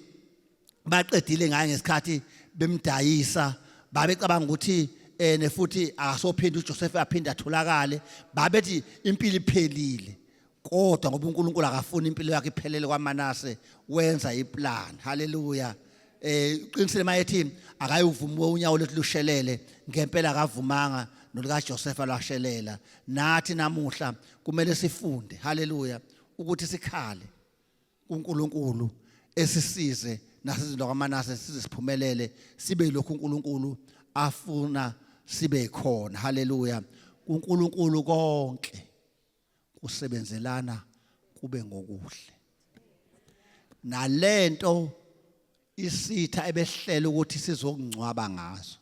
Speaker 2: baqedile ngaye ngesikhathi bemdayisa babecabanga ukuthi nefuthi akasophinde uJoseph aphinde atholakale babethi impilo iphelile kodwa ngoba uNkulunkulu akafuni impilo yakhe iphelele kwaManase wenza iplan haleluya uqinisile mayethi akayivuma unyawo lethu lushelele ngempela akavumanga nolikaJosepha lashelela nathi namuhla kumele sifunde haleluya ukuthi sikhale uNkulunkulu esisize nasizinto kwaManase siziphumelele sibe lokhu uNkulunkulu afuna sibe khona haleluya uNkulunkulu konke kusebenzelana kube ngokuhle nalento isitha ebehlela ukuthi sizokungcwaba ngazo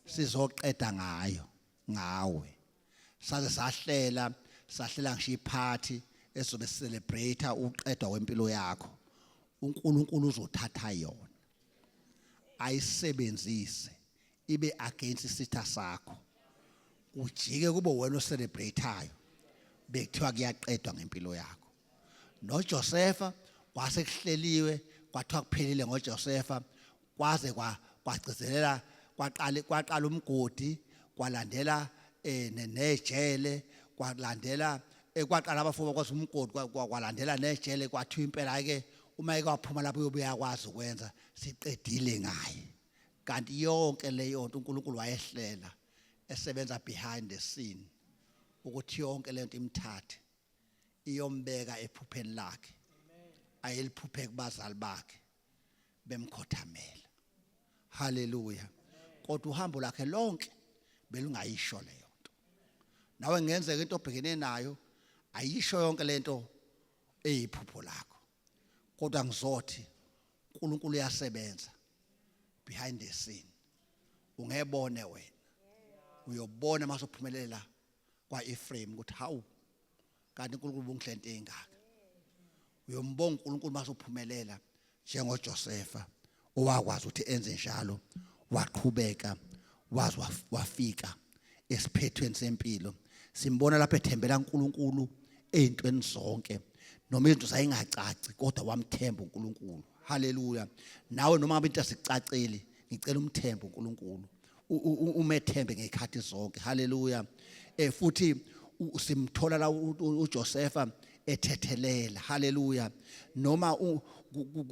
Speaker 2: sizoqeda ngawe saze sahlela ngisho iphathi esobe celebrate uqedwa kwempilo yakho uNkulunkulu uzothatha yona ayisebenzise ibe against isitha sakho ujike kube wena ocelebrateayo bekuthiwa kuyaqedwa ngempilo yakho noJosepha kwasekuhleliwe kwathiwa kuphelile ngoJosepha kwaze kwagcizelela kwaqala umgodi kwalandela nejele kwalandela kwaqala abafowabo kwaze umgodi kwalandela nejele kwathiwa impela ke uma ekwaphuma lapho uyakwazi ukwenza siqedile ngaye kanti yonke leyo nto uNkulunkulu wayehlela esebenza behind the scene ukuthi yonke lento imthathe iyombeka ephupheni lakhe ayeliphuphe kubazali bakhe bemkhothamela haleluya kodwa uhambo lakhe lonke belungayisho leyo nto nawe ngenzeka into obhekene nayo ayisho yonke lento eyiphupho lakho kodwa ngizothi uNkulunkulu uyasebenza behind the scene ungebone wena uyobona masophumelela kwaEfrem ukuthi hawu kanti uNkulunkulu ungihle into engaka uyombonga uNkulunkulu masophumelela njengoJosepha owakwazi ukuthi enze njalo waqhubeka wazi wafika esiphethweni sempilo simbona lapha ethembela uNkulunkulu ezintweni zonke noma izinto sayingacaci kodwa wamthemba uNkulunkulu haleluya nawe noma ngabe into asicaceli ngicela umthemba uNkulunkulu umethembe ngekhathi zonke haleluya futhi simthola la uJosepha ethethelela. Haleluya. Noma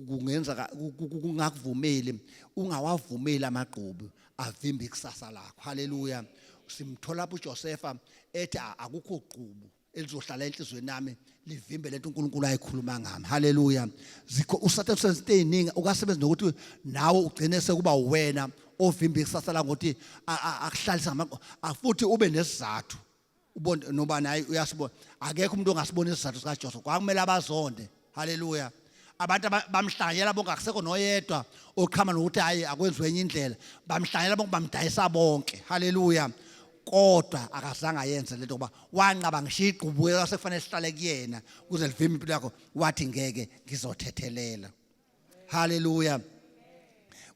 Speaker 2: kungenza kungakuvumeli, ungawavumeli amagqubu avimbe ikusasa lakho. Haleluya. Simthola lapho uJosepha ethi akukho gqubu elizohlala enhlizweni nami livimbe lento uNkulunkulu ayikhuluma ngami. Haleluya. Zikho uSathane usenza into eziningi ukasebenza nokuthi nawe ugcine sekuba wena ovimba ikusasa lakho ukuthi akuhlalisa futhi ube nesizathu. Ubone nobani hayi uyasibona akekho umuntu ongasibona isizathu sika Joseph kwakumele abazonde. Haleluya. Abantu bamhlanganyela bonke akusekho noyedwa oqhama nokuthi hayi akwenziwe enye indlela, bamhlanganyela bonke bamdayisa bonke. Haleluya. Kodwa akazange ayenze lento ngoba wanqaba ngishiya igqubulasekufanele sihlale kuyena ukuze livimbe impilo yakho, wathi ngeke ngizothethelela. Haleluya.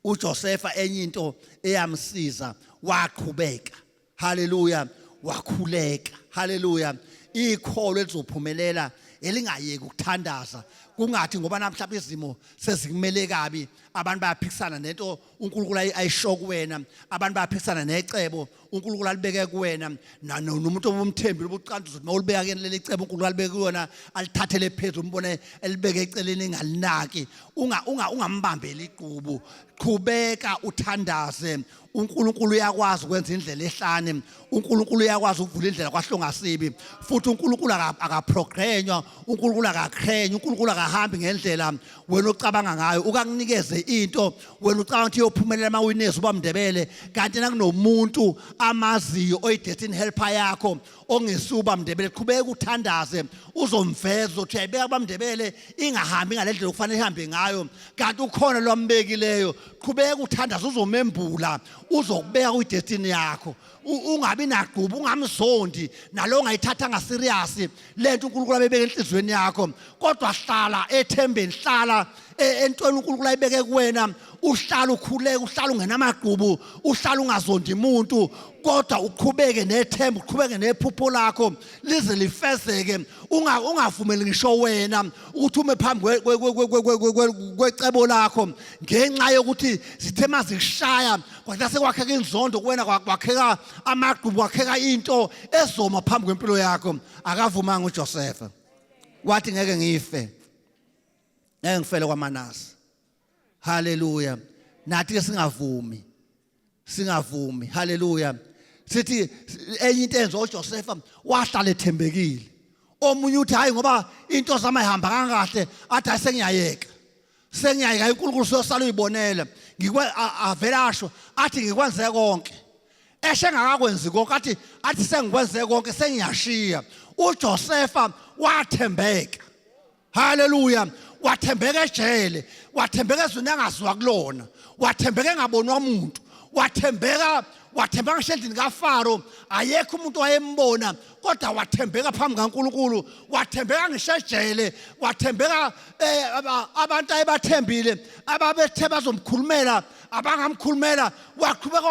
Speaker 2: uJosepha enye into eyamsiza waqhubeka. Haleluya. Wakhuleka. Haleluya. Ikholo elizophumelela elingayeki ukuthandaza, kungathi ngoba namhlanje izimo sezikumele kabi, abantu bayaphikisana nento uNkulunkulu ayisho kuwena, abantu bayaphikisana necebo uNkulunkulu alibeke kuwena, nomuntu omthembi ubuqanduzo ukuthi mawulibeka kuyena leli cebo uNkulunkulu alibeke kuwona alithathele phezulu umbone elibeke eceleni engalinaki, ungambambeli iqubu, qhubeka uthandaze. uNkulunkulu uyakwazi ukwenza indlela ehlane, uNkulunkulu uyakwazi ukuvula indlela kwahlongasibi, futhi uNkulunkulu akaprogrenywa, uNkulunkulu akakhenya, uNkulunkulu akahambi ngendlela wena ocabanga ngayo, ukakunikeze into wena ucabanga ukuthi uyophumelela amawinesi ubamndebele, kanti nakunomuntu amaziyo oyidestiny helper yakho ongesuba mndebele. Qhubeka uthandaze, uzomveza uthi ayibeka bamndebele ingahambi ngalendlela okufanele ihambe ngayo, kanti ukhona lo ambekileyo. Qhubeka uthandaze, uzomembula, uzokubeka kuyidestiny yakho. Ungabi nagqubu, ungamzondi nalo ongayithathanga serious lento uNkulunkulu abebeke enhlizweni yakho, kodwa hlala ethembeni, hlala entweni uNkulunkulu ayibeke kuwena, uhlala ukhuleka, uhlala ungenamagqubu, uhlala ungazondi umuntu, kodwa uqhubeke nethemba, uqhubeke nephupho lakho lize lifezeke. Ungavumeli ngisho wena ukuthi ume phambi kwecebo lakho ngenxa yokuthi zithe mazikushaya kwathi sekwakheka inzondo kuwena, kwakheka amagqubu, kwakheka into ezoma phambi kwempilo yakho. Akavumanga uJosepha, wathi ngeke ngife, ngeke ngifele kwaManase. Haleluya. Nathi ke singavumi. Haleluya. Sithi enye into enzo uJosepha wahlala ethembekile. Omunye uthi hayi ngoba into zama ihamba kangakahle athi sengiyayeka uNkulunkulu siyosala uyibonela, avela asho athi ngikwenze konke. Engakakwenzi konke athi sengikwenze konke, sengiyashiya. uJosepha wathembeka. Haleluya. Wathembeka ejele, wathembeka ezweni angaziwa kulona, wathembeka engabonwa umuntu, wathembeka ngishendlini kaFaro ayekho umuntu wayembona, kodwa wathembeka phambi kaNkulunkulu, wathembeka ngishejele, wathembeka abantu ayebathembile ababethe bazomkhulumela abangamkhulumela, waqhubeka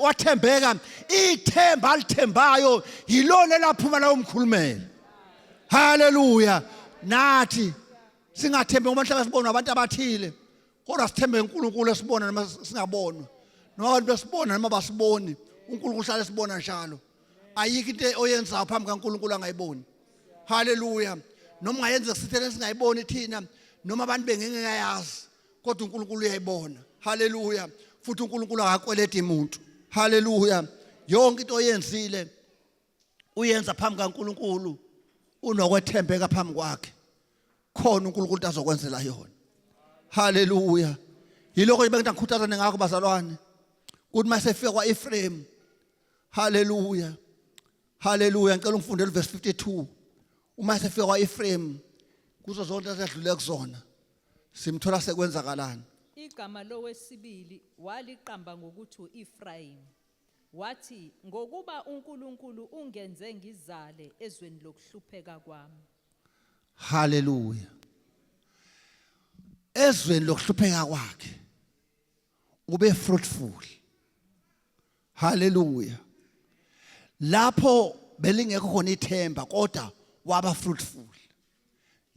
Speaker 2: wathembeka. Ithemba alithembayo yilona elaphuma lawo mkhulumela. Haleluya. Nathi singathembe ngoba mhlawumbe sibona abantu abathile, kodwa sithembe uNkulunkulu esibona noma singabonwa, noma abantu besibona noma basiboni, uNkulunkulu uhlala esibona njalo. Ayikho into oyenzayo phambi kaNkulunkulu angayiboni. Haleluya. Noma ungayenza sithele singayiboni thina, noma abantu bengengayazi, kodwa uNkulunkulu uyayibona. Haleluya. Futhi uNkulunkulu akakweleti umuntu. Haleluya. Yonke into oyenzile uyenza phambi kaNkulunkulu unokwethembeka phambi kwakhe, khona uNkulunkulu azokwenzela yona. Haleluya. Yilokho nje bengithi ngikhuthazane ngakho bazalwane, ukuthi mase fika kwaEfrem. Haleluya. Haleluya. Ngicela ungifundele verse 52. Uma sefika kwaEfrem kuzo zonke ezedlule kuzona simthola sekwenzakalani.
Speaker 3: Igama lowesibili waliqamba ngokuthi uEfraim. Wathi ngokuba uNkulunkulu ungenze ngizale ezweni lokuhlupheka kwami.
Speaker 2: Haleluya. Ezweni lokuhlupheka kwakhe ube fruitful. Haleluya. Lapho belingekho khona ithemba kodwa waba fruitful.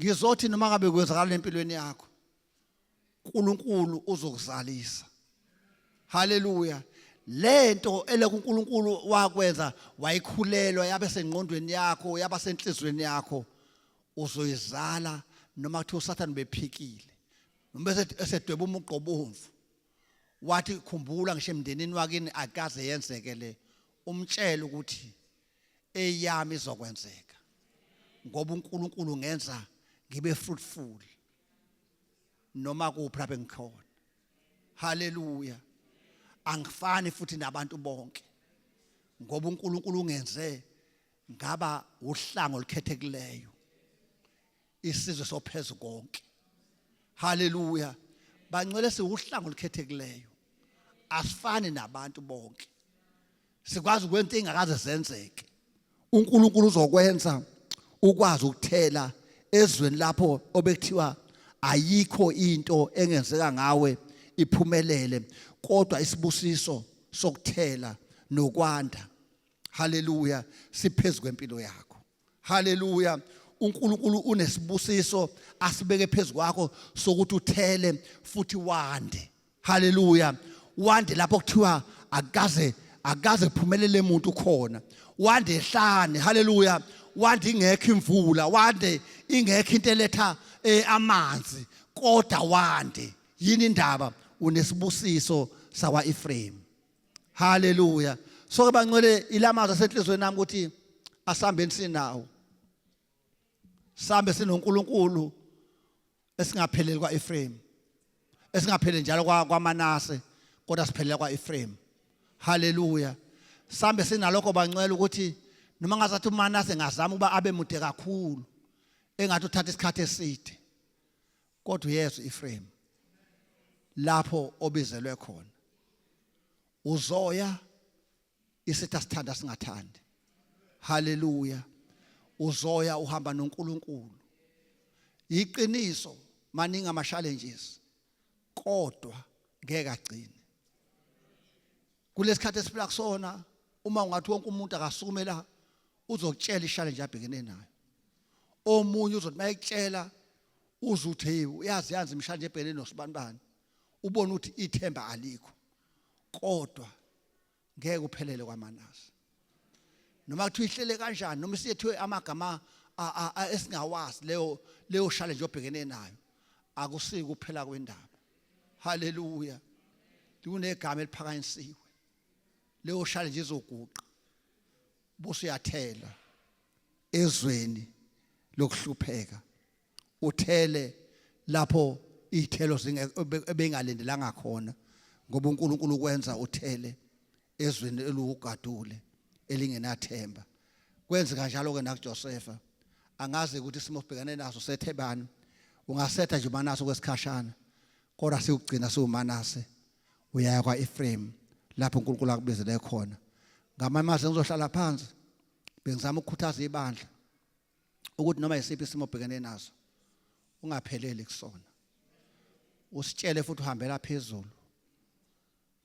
Speaker 2: Ngizothi noma ngabe kwenzakala empilweni yakho, uNkulunkulu uzokuzalisa. Haleluya. lento elekuNkulunkulu wakwenza wayikhulelwa yabe sengqondweni yakho yaba senhlizweni yakho uzoyizala noma kuthi uSathane bephikile noma esedweba umugqobomvu wathi khumbula ngisho emndenini wakini akaze yenzeke le umtshela ukuthi eyami izokwenzeka ngoba uNkulunkulu ngenza ngibe fruitful noma kuphi lapho engikhona haleluya angifani futhi nabantu bonke ngoba uNkulunkulu ungenze ngaba uhlango olukhethekileyo isizwe sophezulu konke haleluya bancwele siuhlango olukhethekileyo asifani nabantu bonke sikwazi ukwenza ingakaze zenzeke uNkulunkulu uzokwenza ukwazi ukuthela ezweni lapho obekuthiwa ayikho into engenzeka ngawe iphumelele kodwa isibusiso sokuthela nokwanda haleluya siphezulu kwempilo yakho haleluya uNkulunkulu unesibusiso asibeke phezulu kwakho sokuthi uthele futhi wande haleluya wande lapho kuthiwa akaze kuphumelele umuntu khona wande ehlane haleluya wande ingekho imvula wande ingekho into eletha amanzi kodwa wande yini indaba unesibusiso sawa Ephraim haleluya so ke bancwele ilamaza senhlizweni nami ukuthi asambeni sinawo sambe sinoNkulunkulu esingapheleli kwaEphraim esingapheleli njalo kwaManase kodwa siphelela kwaEphraim haleluya sambe sinalokho bancwele ukuthi noma ngazathi uManase ngazama ukuba abe mude kakhulu engathi uthatha isikhathi eside kodwa uyesu Ephraim lapho obizelwe khona uzoya isitha sithanda singathandi haleluya uzoya uhamba noNkulunkulu iqiniso maningi ama challenges kodwa ngeke agcine kulesikhathi esiphila kusona uma ungathi wonke umuntu akasukumela uzokutshela i-challenge abhekene nayo omunye uzothi mayekutshela uzuthi hey uyazi imshanje ebhekene nosibanibani ubona ukuthi ithemba alikho kodwa ngeke uphelele kwaManase noma kuthi ihlele kanjani noma siyethiwe amagama esingawazi leyo challenge obhekene nayo akusiki kuphela kwendaba haleluya kunegama eliphakanyisiwe leyo challenge izoguqa busuyathela ezweni lokuhlupheka uthele lapho izithelo ebengalendelanga khona ngoba uNkulunkulu ukwenza uthele ezweni elugadule elingenathemba kwenze kanjalo ke nakuJosepha angazi ukuthi isimo sibhekane naso sethebani ungasetha nje uManase kwesikhashana kodwa siugcina siuManase uyaya kwaEphraim lapho uNkulunkulu akubizele khona ngamamaze ngizohlala phansi bengizama ukukhuthaza ibandla ukuthi noma isiphi isimo obhekene naso ungapheleli kusona usitshele futhi uhambela phezulu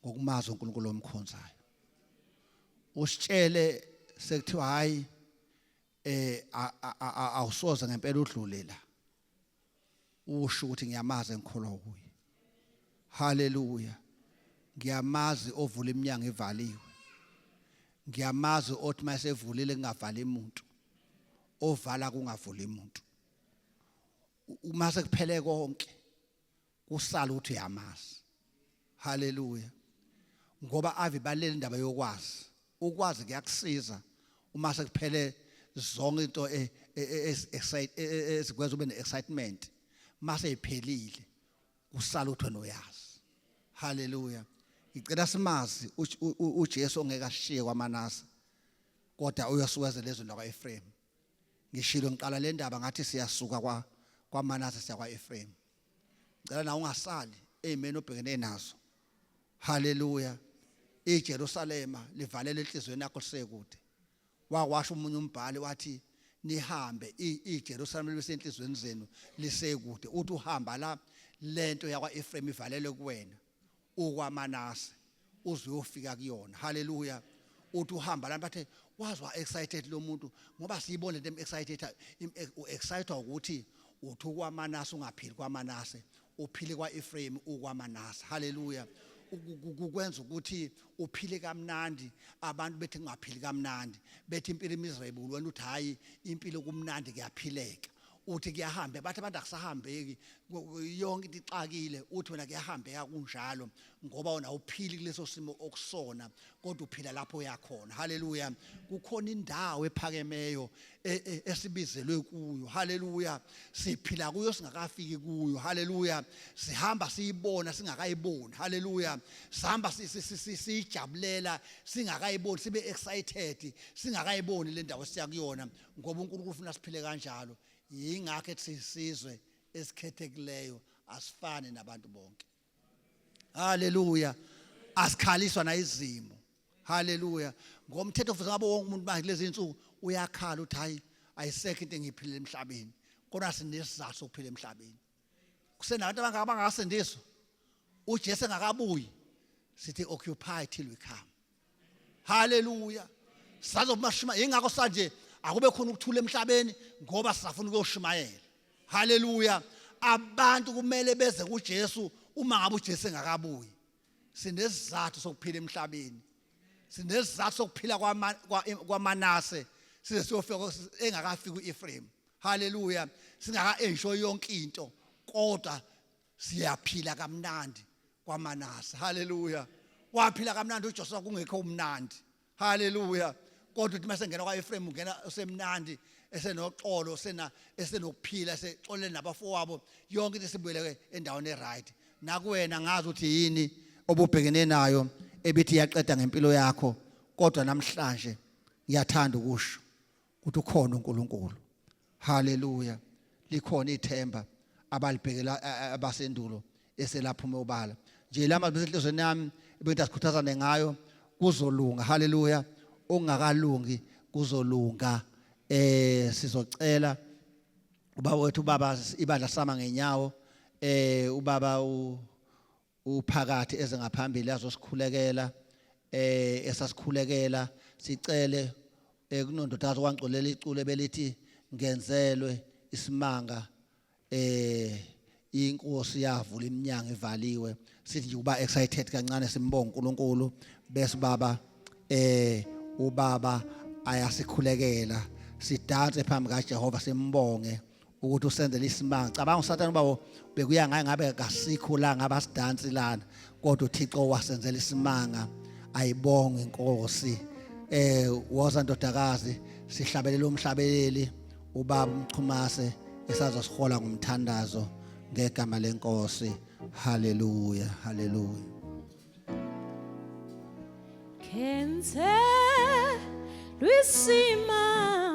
Speaker 2: ngokumaza uNkulunkulu omkhonzayo usitshele sekuthiwa hayi awusoze ngempela udlule la usho ukuthi ngiyamaza ngikholwa kuye haleluya ngiyamazi ovula iminyango evaliwe ngiyamazi othi mayesevulile kungavali umuntu ovala kungavuli umuntu uma sekuphele konke kusala ukuthi uyamazi haleluya ngoba avibalele indaba yokwazi ukwazi kuyakusiza uma sekuphele zonke into ezikwenza ube ne-excitement mase iphelile kusala ukuthi wena uyazi haleluya ngicela simazi uJesu ongeke ashiye kwaManase kodwa uyasuka lezweni lakwaEphraim ngishilo ngiqala le ndaba ngathi siyasuka kwaManase siya kwaEphraim ngicela na ungasali amen obhekene nazo haleluya iJerusalema livalele enhlizweni yakho lisekude wakwasho umunye umbhali wathi nihambe iJerusalema lisenhlizweni zenu lisekude uthi uhamba la lento yakwaEphraim ivalele kuwena ukwaManase uzuyofika kuyona haleluya uthi uhamba la bathe wazwa excited lo muntu ngoba siyibone lento excited ukuthi uthi kwaManase ungaphili kwaManase uphile kwaEphraim ukwaManase haleluya ukwenza ukuthi uphile kamnandi abantu bethi ngaphili kamnandi bethi impilo miserable wena uthi hayi impilo kumnandi kuyaphileka uthi kuyahambe bathi abantu akusahambeki yonke into ixakile uthi wena kuyahambeka kunjalo ngoba wena uphili kuleso simo okusona kodwa uphila lapho uyakhona haleluya kukhona indawo ephakemeyo esibizelwe kuyo haleluya siphila kuyo singakafiki kuyo haleluya sihamba siyibona singakayiboni haleluya sihamba sijabulela singakayiboni sibe excited singakayiboni le ndawo siya kuyona ngoba uNkulunkulu ufuna siphile kanjalo yingakho ethi sisizwe esikhethekileyo asifane nabantu bonke haleluya asikhaliswa na izimo haleluya ngomthetho futhi ngabe wonke umuntu manje lezi insuku uyakhala uthi hayi ayisekho into engiphilile emhlabeni kodwa sinesizathu sokuphila emhlabeni kusenabantu abangasindiswa uJesu engakabuyi sithi occupy till we come haleluya sizomashima ingakho sanje akube khona ukuthula emhlabeni ngoba sisafuna ukuyoshimayela haleluya abantu kumele beze kuJesu uma ngabe uJesu engakabuyi sinesizathu sokuphila emhlabeni sinesizathu sokuphila kwaManase size siyofika engakafiki uEphraim haleluya singaka enjoy yonke into kodwa siyaphila kamnandi kwaManase haleluya waphila kamnandi uJoshua kungekho umnandi haleluya kodwa uthi masengena kwaEphraim ungena usemnandi esenoxolo esenokuphila esexolele nabafowabo yonke into sibuyele endaweni eright nakuwena ngazi ukuthi yini obubhekene nayo ebithi yaqeda ngempilo yakho kodwa namhlanje ngiyathanda ukusho ukuthi ukhona uNkulunkulu haleluya likhona ithemba abalibhekela abasendulo eselaphume ubala nje lama besenhlizweni yami ebintu asikhuthazane ngayo kuzolunga haleluya ongakalungi kuzolunga sizocela ubaba wethu ubaba ibandla sama ngenyawo ubaba uphakathi eze ngaphambili azosikhulekela esasikhulekela sicele kunondodakazi wancolela icule belithi ngenzelwe isimanga inkosi yavula iminyango evaliwe sithi nje uba excited kancane simbonga uNkulunkulu bese baba ubaba ayasikhulekela sidanse phambi kaJehova simbonge ukuthi usenzele isimanga cabanga uSathane ubaba bekuya ngaye ngabe kasikho la ngaba sidansi lana kodwa uThixo wasenzela isimanga ayibonge inkosi woza ndodakazi sihlabelela umhlabeleli ubaba umchumase esazosihola ngomthandazo ngegama lenkosi haleluya haleluya
Speaker 4: Kenze Luisima